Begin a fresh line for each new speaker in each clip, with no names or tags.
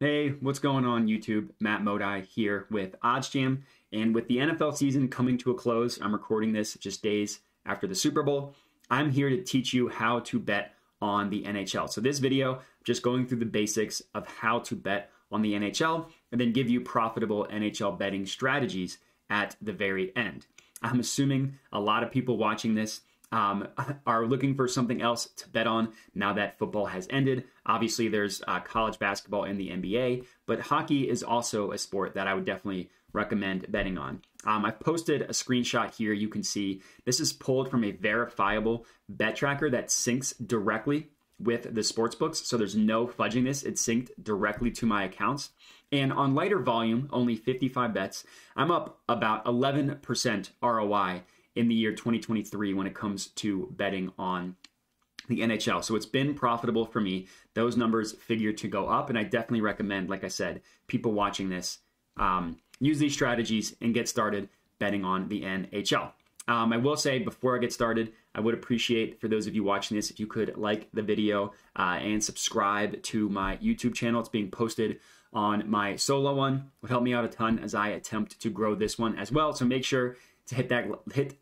Hey, what's going on YouTube? Matt Modi here with OddsJam. And with the NFL season coming to a close, I'm recording this just days after the Super Bowl. I'm here to teach you how to bet on the NHL. So this video, just going through the basics of how to bet on the NHL and then give you profitable NHL betting strategies at the very end. I'm assuming a lot of people watching this are looking for something else to bet on now that football has ended. Obviously, there's college basketball in the NBA, but hockey is also a sport that I would definitely recommend betting on. I've posted a screenshot here. You can see this is pulled from a verifiable bet tracker that syncs directly with the sports books. So there's no fudging this. It's synced directly to my accounts. And on lighter volume, only 55 bets, I'm up about 11% ROI in the year 2023 when it comes to betting on the NHL. So it's been profitable for me. Those numbers figure to go up, and I definitely recommend, like I said, people watching this use these strategies and get started betting on the NHL. I will say before I get started, I would appreciate for those of you watching this if you could like the video and subscribe to my YouTube channel. It's being posted on my solo one. It would help me out a ton as I attempt to grow this one as well. So make sure to hit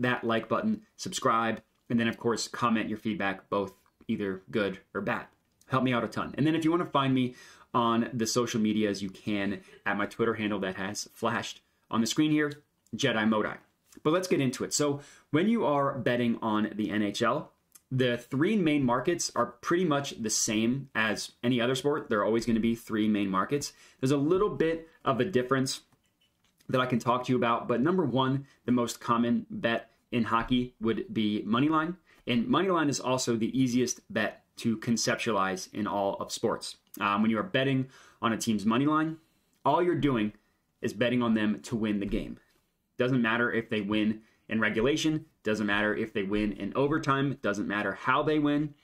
that like button, subscribe, and then of course comment your feedback, both either good or bad. Help me out a ton. And then if you want to find me on the social medias, you can at my Twitter handle that has flashed on the screen here, Jedi Modi. But let's get into it. So when you are betting on the NHL, the three main markets are pretty much the same as any other sport. There are always going to be three main markets. There's a little bit of a difference that I can talk to you about. But number one, the most common bet in hockey would be money line. And money line is also the easiest bet to conceptualize in all of sports. When you are betting on a team's money line, all you're doing is betting on them to win the game. Doesn't matter if they win in regulation, doesn't matter if they win in overtime, doesn't matter how they win.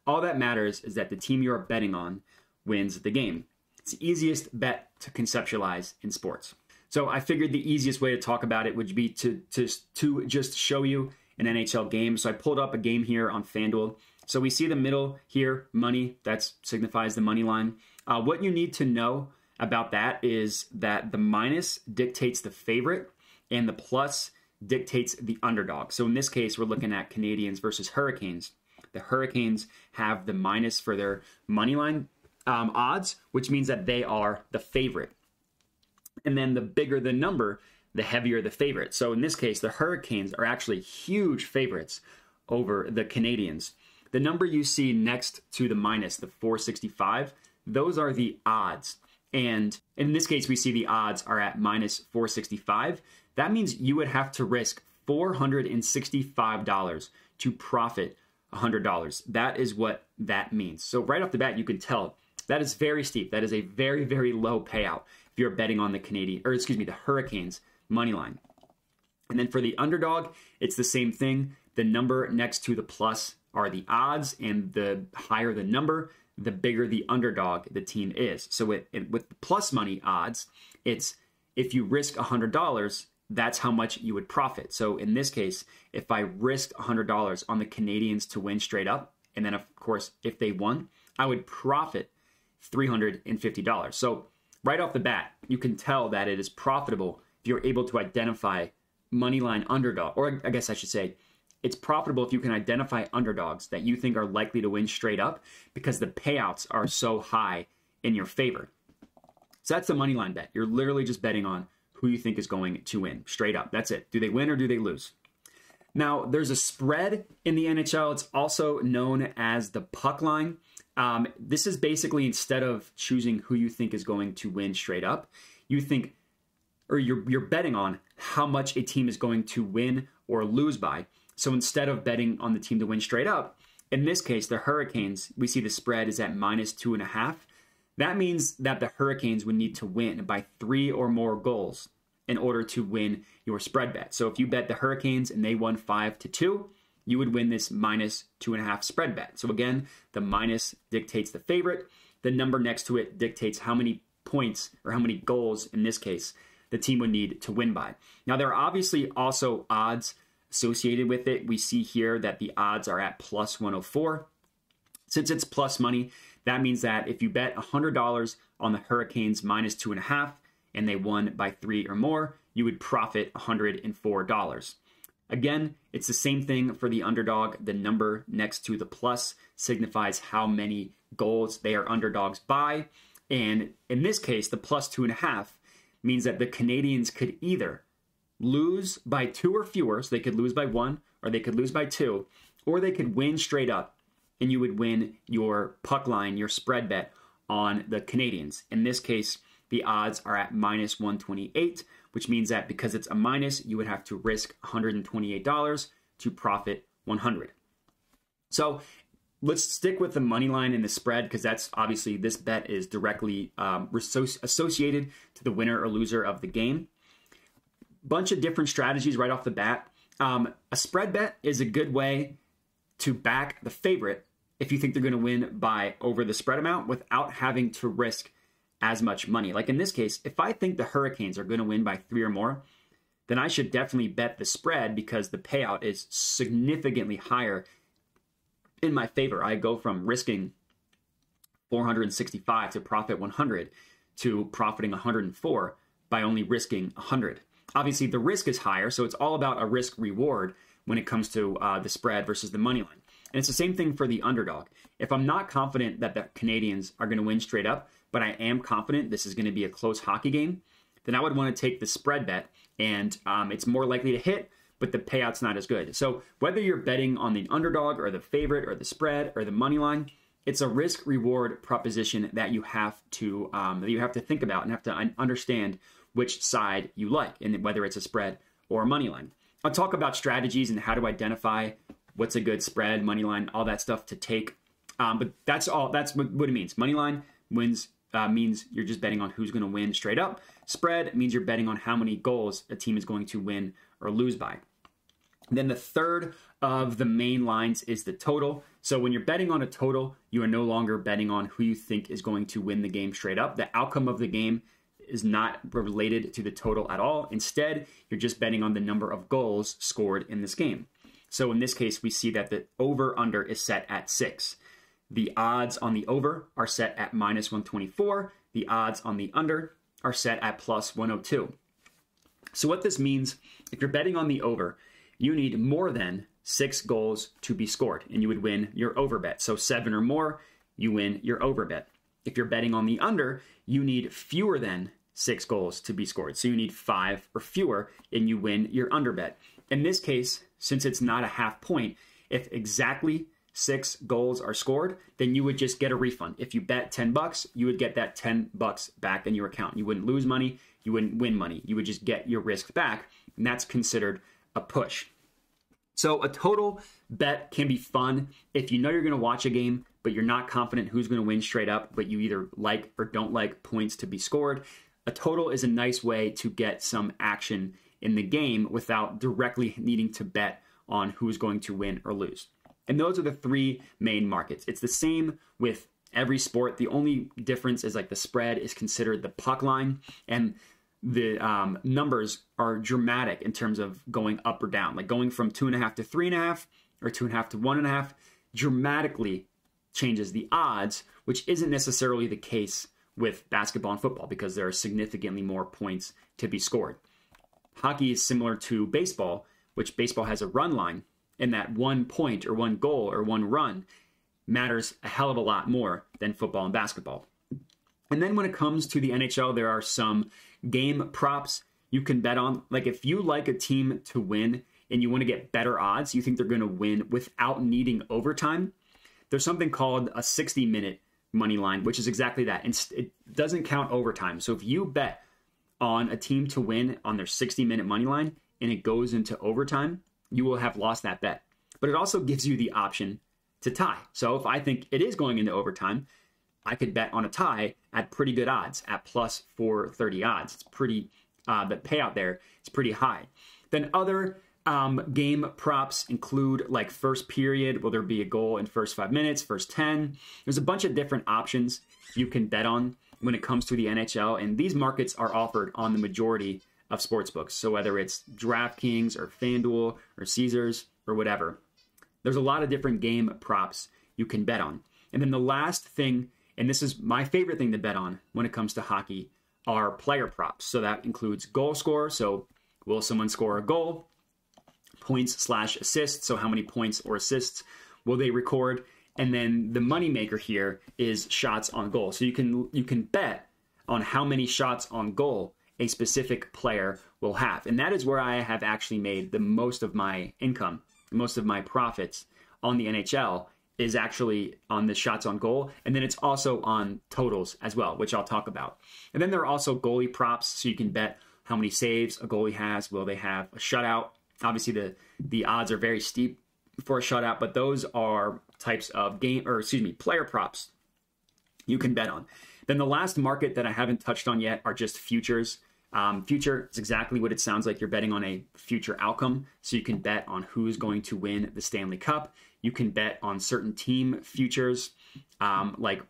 All that matters is that the team you're betting on wins the game. It's the easiest bet to conceptualize in sports. So I figured the easiest way to talk about it would be to just show you an NHL game. So I pulled up a game here on FanDuel. So we see the middle here, money, that signifies the money line. What you need to know about that is that the minus dictates the favorite and the plus dictates the underdog. So in this case, we're looking at Canadiens versus Hurricanes. The Hurricanes have the minus for their money line odds, which means that they are the favorite. And then the bigger the number, the heavier the favorite. So in this case, the Hurricanes are actually huge favorites over the Canadiens. The number you see next to the minus, the 465, those are the odds. And in this case, we see the odds are at minus 465. That means you would have to risk $465 to profit $100. That is what that means. So right off the bat, you can tell that is very steep. That is a very, very low payout if you're betting on the Hurricanes money line. And then for the underdog, it's the same thing. The number next to the plus are the odds, and the higher the number, the bigger the underdog the team is. So with the plus money odds, it's if you risk $100, that's how much you would profit. So in this case, if I risked $100 on the Canadiens to win straight up, and then of course, if they won, I would profit $350. So right off the bat, you can tell that it is profitable if you're able to identify moneyline underdog, or I guess I should say, it's profitable if you can identify underdogs that you think are likely to win straight up because the payouts are so high in your favor. So that's the moneyline bet. You're literally just betting on who you think is going to win straight up. That's it. Do they win or do they lose? Now, there's a spread in the NHL. It's also known as the puck line. This is basically, instead of choosing who you think is going to win straight up, you think, or you're betting on how much a team is going to win or lose by. So instead of betting on the team to win straight up, in this case, the Hurricanes, we see the spread is at minus 2.5. That means that the Hurricanes would need to win by 3 or more goals in order to win your spread bet. So if you bet the Hurricanes and they won 5-2, you would win this minus 2.5 spread bet. So again, the minus dictates the favorite. The number next to it dictates how many points, or how many goals in this case, the team would need to win by. Now, there are obviously also odds associated with it. We see here that the odds are at plus 104. Since it's plus money, that means that if you bet $100 on the Hurricanes -2.5 and they won by 3 or more, you would profit $104. Again, it's the same thing for the underdog. The number next to the plus signifies how many goals they are underdogs by. And in this case, the +2.5 means that the Canadians could either lose by 2 or fewer, so they could lose by 1 or they could lose by 2, or they could win straight up and you would win your puck line, your spread bet on the Canadians. In this case, the odds are at -128, which means that because it's a minus, you would have to risk $128 to profit 100. So let's stick with the money line and the spread, because that's obviously, this bet is directly associated to the winner or loser of the game. Bunch of different strategies right off the bat. A spread bet is a good way to back the favorite if you think they're going to win by over the spread amount without having to risk as much money. Like in this case, if I think the Hurricanes are going to win by 3 or more, then I should definitely bet the spread because the payout is significantly higher in my favor. I go from risking 465 to profit 100 to profiting 104 by only risking 100. Obviously, the risk is higher, so it's all about a risk reward when it comes to the spread versus the money line. And it's the same thing for the underdog. If I'm not confident that the Canadians are going to win straight up, but I am confident this is going to be a close hockey game, then I would want to take the spread bet, and it's more likely to hit, but the payout's not as good. So whether you're betting on the underdog or the favorite or the spread or the money line, it's a risk reward proposition that you have to think about and have to understand which side you like, and whether it's a spread or a money line. I'll talk about strategies and how to identify what's a good spread, money line, all that stuff to take. But that's what it means. Money line wins means you're just betting on who's going to win straight up. Spread means you're betting on how many goals a team is going to win or lose by. Then the third of the main lines is the total. So when you're betting on a total, you are no longer betting on who you think is going to win the game straight up. The outcome of the game is not related to the total at all. Instead, you're just betting on the number of goals scored in this game. So in this case, we see that the over-under is set at 6. The odds on the over are set at -124. The odds on the under are set at +102. So what this means, if you're betting on the over, you need more than 6 goals to be scored, and you would win your over bet. So 7 or more, you win your over bet. If you're betting on the under, you need fewer than 6 goals to be scored. So you need 5 or fewer, and you win your under bet. In this case, since it's not a half point, if exactly 6 goals are scored, then you would just get a refund. If you bet $10, you would get that $10 back in your account. You wouldn't lose money. You wouldn't win money. You would just get your risk back, and that's considered a push. So a total bet can be fun if you know you're going to watch a game, but you're not confident who's going to win straight up, but you either like or don't like points to be scored. A total is a nice way to get some action in the game without directly needing to bet on who's going to win or lose. And those are the 3 main markets. It's the same with every sport. The only difference is like the spread is considered the puck line, and the numbers are dramatic in terms of going up or down. Like going from 2.5 to 3.5 or 2.5 to 1.5 dramatically changes the odds, which isn't necessarily the case with basketball and football because there are significantly more points to be scored. Hockey is similar to baseball, which baseball has a run line, and that 1 point or 1 goal or 1 run matters a hell of a lot more than football and basketball. And then when it comes to the NHL, there are some game props you can bet on. Like if you like a team to win and you want to get better odds, you think they're going to win without needing overtime, there's something called a 60-minute money line, which is exactly that. And it doesn't count overtime. So if you bet on a team to win on their 60-minute money line and it goes into overtime, you will have lost that bet. But it also gives you the option to tie. So if I think it is going into overtime, I could bet on a tie at pretty good odds, at +430 odds. It's pretty, the payout there is pretty high. Then other game props include like first period, will there be a goal in first 5 minutes, first 10? There's a bunch of different options you can bet on when it comes to the NHL, and these markets are offered on the majority of sportsbooks. So whether it's DraftKings or FanDuel or Caesars or whatever, there's a lot of different game props you can bet on. And then the last thing and this is my favorite thing to bet on when it comes to hockey, are player props. So that includes goal score. So will someone score a goal? Points/assists. So how many points or assists will they record? And then the moneymaker here is shots on goal. So you can bet on how many shots on goal a specific player will have. And that is where I have actually made the most of my income, most of my profits on the NHL is actually on the shots on goal. And then it's also on totals as well, which I'll talk about. And then there are also goalie props. So you can bet how many saves a goalie has. Will they have a shutout? Obviously the odds are very steep for a shutout, but those are types of player props you can bet on. Then the last market that I haven't touched on yet are just futures. Future is exactly what it sounds like. You're betting on a future outcome. So you can bet on who's going to win the Stanley Cup. You can bet on certain team futures, like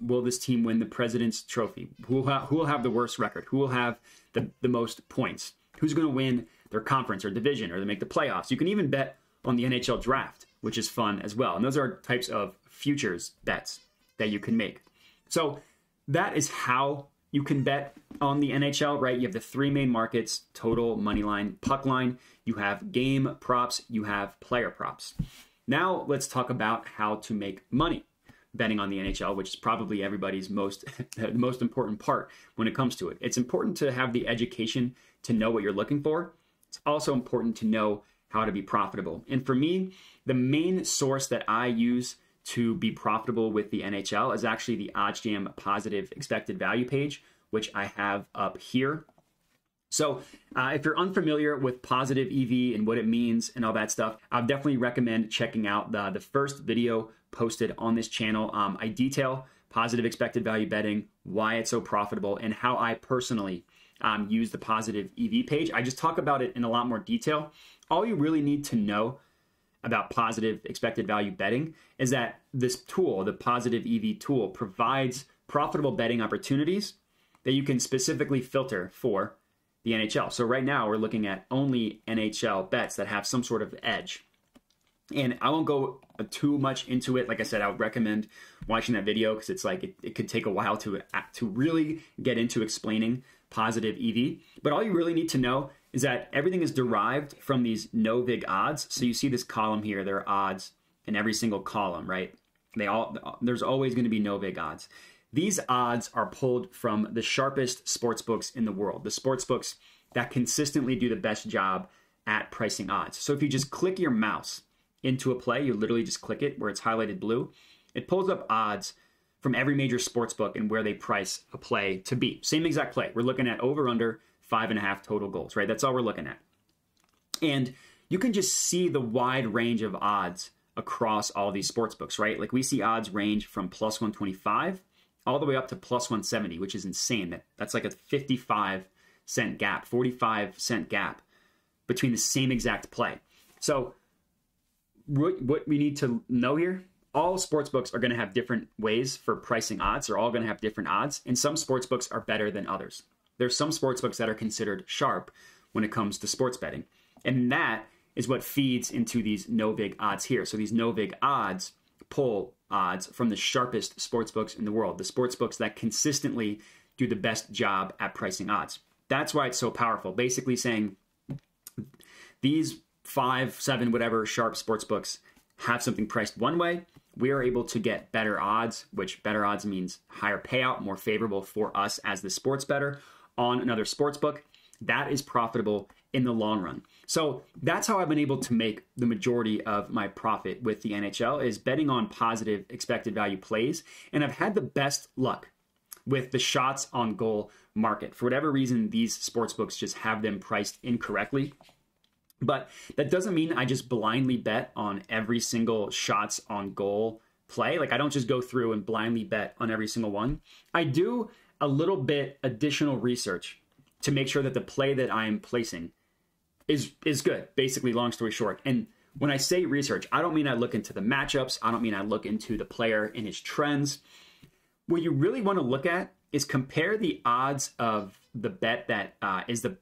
will this team win the President's Trophy? Who will have the worst record? Who will have the most points? Who's going to win their conference or division or to make the playoffs? You can even bet on the NHL draft, which is fun as well. And those are types of futures bets that you can make. So that is how you can bet on the NHL, right? You have the three main markets: total, money line, puck line. You have game props. You have player props. Now let's talk about how to make money betting on the NHL, which is probably everybody's the most important part when it comes to it. It's important to have the education to know what you're looking for. It's also important to know how to be profitable. And for me, the main source that I use to be profitable with the NHL is actually the OddsJam positive expected value page, which I have up here. So if you're unfamiliar with positive EV and what it means and all that stuff, I would definitely recommend checking out the first video posted on this channel. I detail positive expected value betting, why it's so profitable, and how I personally use the positive EV page. I just talk about it in a lot more detail. All you really need to know about positive expected value betting is that this tool, the positive EV tool, provides profitable betting opportunities that you can specifically filter for the NHL. So right now we're looking at only NHL bets that have some sort of edge. And I won't go too much into it. Like I said, I would recommend watching that video because it's like it could take a while to really get into explaining positive EV. But all you really need to know is that everything is derived from these no vig odds. So you see this column here, there are odds in every single column, right? There's always going to be no vig odds. These odds are pulled from the sharpest sports books in the world, the sports books that consistently do the best job at pricing odds. So if you just click your mouse into a play, you literally just click it where it's highlighted blue, it pulls up odds from every major sports book and where they price a play to be. Same exact play. We're looking at over under 5.5 total goals, right? That's all we're looking at. And you can just see the wide range of odds across all these sports books, right? Like we see odds range from plus 125 all the way up to plus 170, which is insane. That's like a 55-cent gap, 45-cent gap between the same exact play. So what we need to know here, all sports books are going to have different ways for pricing odds. They're all going to have different odds, and some sports books are better than others. There's some sports books that are considered sharp when it comes to sports betting, and that is what feeds into these no vig odds here. So these no vig odds pull odds from the sharpest sports books in the world, the sports books that consistently do the best job at pricing odds. That's why it's so powerful. Basically saying these 5, 7, whatever sharp sports books have something priced one way, we are able to get better odds, which better odds means higher payout, more favorable for us as the sports bettor on another sports book. That is profitable in the long run. So that's how I've been able to make the majority of my profit with the NHL, is betting on positive expected value plays. And I've had the best luck with the shots on goal market. For whatever reason, these sports books just have them priced incorrectly. But that doesn't mean I just blindly bet on every single shots on goal play. Like I don't just go through and blindly bet on every single one. I do a little bit additional research to make sure that the play that I'm placing is good, basically, long story short. And when I say research, I don't mean I look into the matchups. I don't mean I look into the player and his trends. What you really want to look at is compare the odds of the bet that is the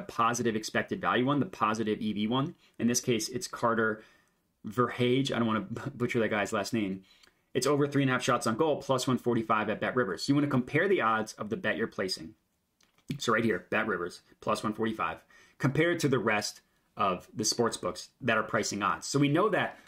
positive expected value one, the positive EV one. In this case, it's Carter Verhage. I don't want to butcher that guy's last name. it's over 3.5 shots on goal, plus 145 at BetRivers. So you want to compare the odds of the bet you're placing. So right here, BetRivers, plus 145, compared to the rest of the sports books that are pricing odds. So we know that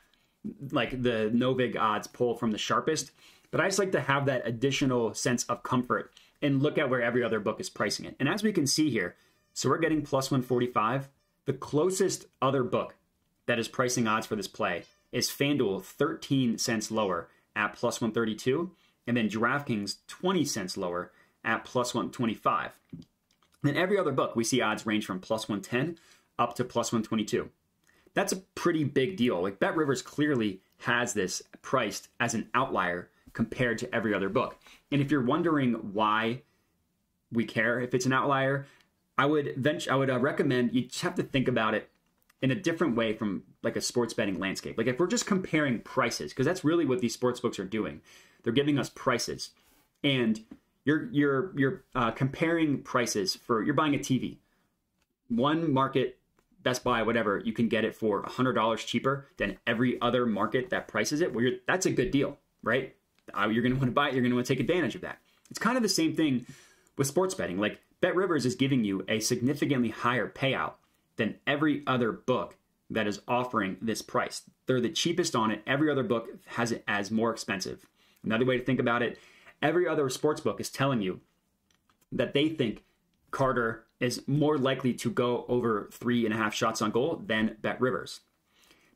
like the Novig odds pull from the sharpest, but I just like to have that additional sense of comfort and look at where every other book is pricing it. And as we can see here, so we're getting plus 145. The closest other book that is pricing odds for this play is FanDuel, 13 cents lower at plus 132, and then DraftKings, 20 cents lower at plus 125. And every other book, we see odds range from plus 110 up to plus 122. That's a pretty big deal. Like BetRivers clearly has this priced as an outlier compared to every other book. And if you're wondering why we care if it's an outlier, I would recommend you just have to think about it in a different way from like a sports betting landscape. Like if we're just comparing prices, because that's really what these sports books are doing. They're giving us prices, and you're comparing prices for, you're buying a TV. One market, Best Buy, whatever, you can get it for $100 cheaper than every other market that prices it. Well, that's a good deal, right? You're going to want to buy it. You're going to want to take advantage of that. It's kind of the same thing with sports betting. Like BetRivers is giving you a significantly higher payout than every other book that is offering this price. They're the cheapest on it. Every other book has it as more expensive. Another way to think about it, every other sports book is telling you that they think Carter is more likely to go over 3.5 shots on goal than BetRivers.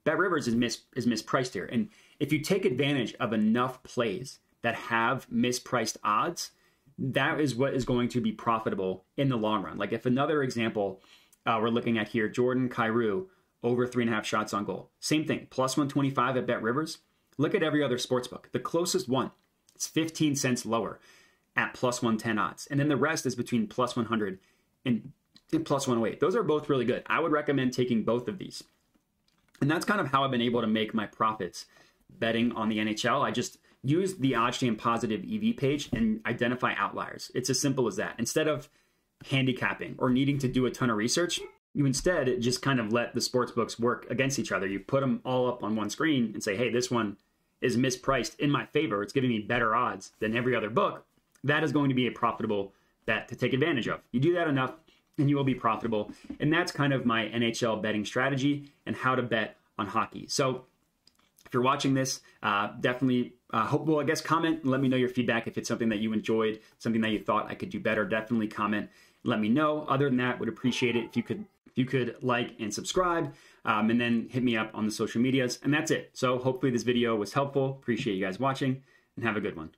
BetRivers is mispriced here. And if you take advantage of enough plays that have mispriced odds, that is what is going to be profitable in the long run. Like if another example we're looking at here, Jordan Kyrou over 3.5 shots on goal. Same thing, plus 125 at BetRivers. Look at every other sportsbook. The closest one, it's 15 cents lower at plus 110 odds. And then the rest is between plus 100 and plus 108. Those are both really good. I would recommend taking both of these. And that's kind of how I've been able to make my profits betting on the NHL. I just use the OddsJam positive EV page and identify outliers. It's as simple as that. Instead of handicapping or needing to do a ton of research, you instead just kind of let the sports books work against each other. You put them all up on one screen and say, hey, this one is mispriced in my favor. It's giving me better odds than every other book. That is going to be a profitable bet to take advantage of. You do that enough and you will be profitable. And that's kind of my NHL betting strategy and how to bet on hockey. So if you're watching this, definitely comment and let me know your feedback. If it's something that you enjoyed, something that you thought I could do better, definitely comment. Let me know. Other than that, would appreciate it if you could like and subscribe, and then hit me up on the social medias. And that's it. So hopefully this video was helpful. Appreciate you guys watching, and have a good one.